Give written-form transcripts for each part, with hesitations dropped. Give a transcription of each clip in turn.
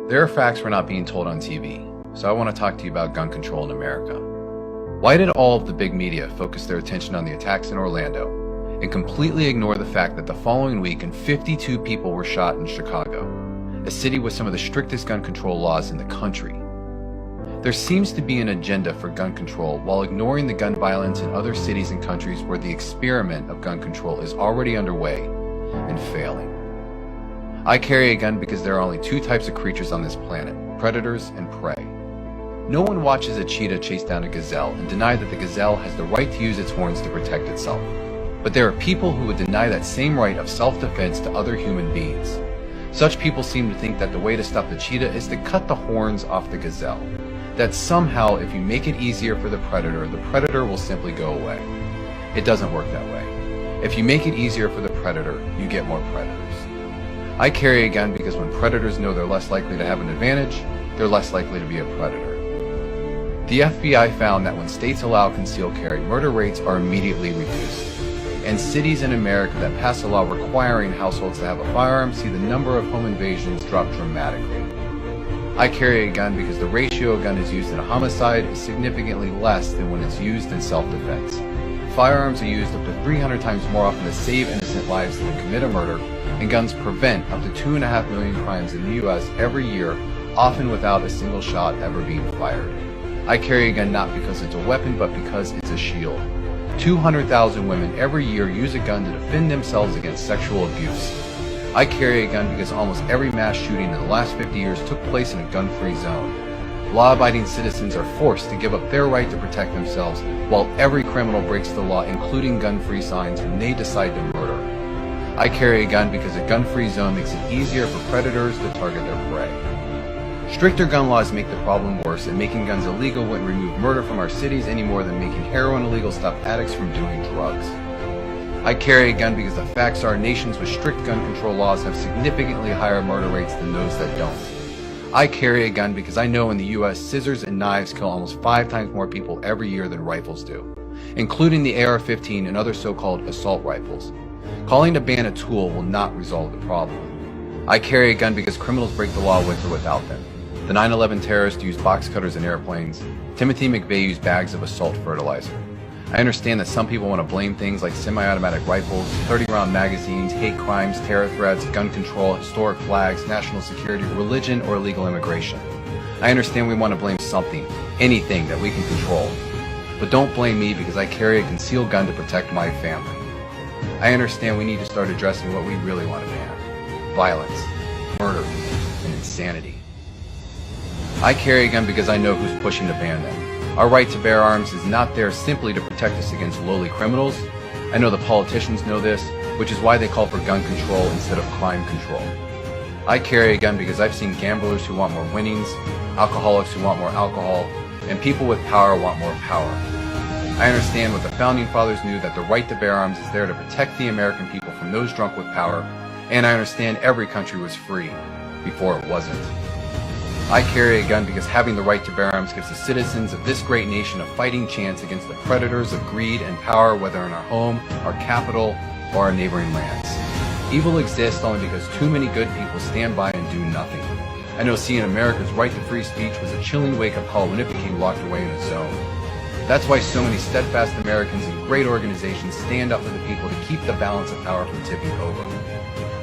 There are facts we're not being told on TV, so I want to talk to you about gun control in America. Why did all of the big media focus their attention on the attacks in Orlando and completely ignore the fact that the following weekend 52 people were shot in Chicago, a city with some of the strictest gun control laws in the country? There seems to be an agenda for gun control while ignoring the gun violence in other cities and countries where the experiment of gun control is already underway and failing. I carry a gun because there are only two types of creatures on this planet: predators and prey. No one watches a cheetah chase down a gazelle and deny that the gazelle has the right to use its horns to protect itself. But there are people who would deny that same right of self-defense to other human beings. Such people seem to think that the way to stop the cheetah is to cut the horns off the gazelle. That somehow, if you make it easier for the predator will simply go away. It doesn't work that way. If you make it easier for the predator, you get more predators. I carry a gun because when predators know they're less likely to have an advantage, they're less likely to be a predator. The FBI found that when states allow concealed carry, murder rates are immediately reduced. And cities in America that pass a law requiring households to have a firearm see the number of home invasions drop dramatically. I carry a gun because the ratio a gun is used in a homicide is significantly less than when it's used in self-defense. Firearms are used up to 300 times more often to save innocent lives than to commit a murder, and guns prevent up to 2.5 million crimes in the U.S. every year, often without a single shot ever being fired. I carry a gun not because it's a weapon, but because it's a shield. 200,000 women every year use a gun to defend themselves against sexual abuse. I carry a gun because almost every mass shooting in the last 50 years took place in a gun-free zone. Law-abiding citizens are forced to give up their right to protect themselves, while every criminal breaks the law, including gun-free signs, when they decide to murder. I carry a gun because a gun-free zone makes it easier for predators to target their prey. Stricter gun laws make the problem worse, and making guns illegal wouldn't remove murder from our cities any more than making heroin illegal stop addicts from doing drugs. I carry a gun because the facts are nations with strict gun control laws have significantly higher murder rates than those that don't. I carry a gun because I know in the U.S. scissors and knives kill almost 5 times more people every year than rifles do, including the AR-15 and other so-called assault rifles. Calling a ban a tool will not resolve the problem. I carry a gun because criminals break the law with or without them. The 9/11 terrorists used box cutters in airplanes. Timothy McVeigh used bags of assault fertilizer. I understand that some people want to blame things like semi-automatic rifles, 30-round magazines, hate crimes, terror threats, gun control, historic flags, national security, religion, or illegal immigration. I understand we want to blame something, anything that we can control. But don't blame me because I carry a concealed gun to protect my family. I understand we need to start addressing what we really want to ban: violence, murder, and insanity. I carry a gun because I know who's pushing to ban them. Our right to bear arms is not there simply to protect us against lowly criminals. I know the politicians know this, which is why they call for gun control instead of crime control. I carry a gun because I've seen gamblers who want more winnings, alcoholics who want more alcohol, and people with power want more power. I understand what the Founding Fathers knew, that the right to bear arms is there to protect the American people from those drunk with power, and I understand every country was free before it wasn't. I carry a gun because having the right to bear arms gives the citizens of this great nation a fighting chance against the predators of greed and power, whether in our home, our capital, or our neighboring lands. Evil exists only because too many good people stand by and do nothing. I know seeing America's right to free speech was a chilling wake-up call when it became locked away in a zone. That's why so many steadfast Americans and great organizations stand up for the people to keep the balance of power from tipping over.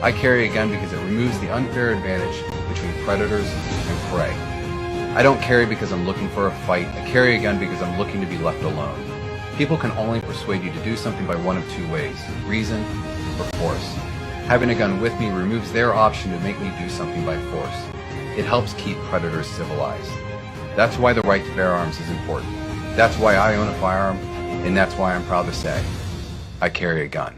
I carry a gun because it removes the unfair advantage between predators and prey. I don't carry because I'm looking for a fight. I carry a gun because I'm looking to be left alone. People can only persuade you to do something by one of two ways: reason or force. Having a gun with me removes their option to make me do something by force. It helps keep predators civilized. That's why the right to bear arms is important. That's why I own a firearm, and that's why I'm proud to say I carry a gun.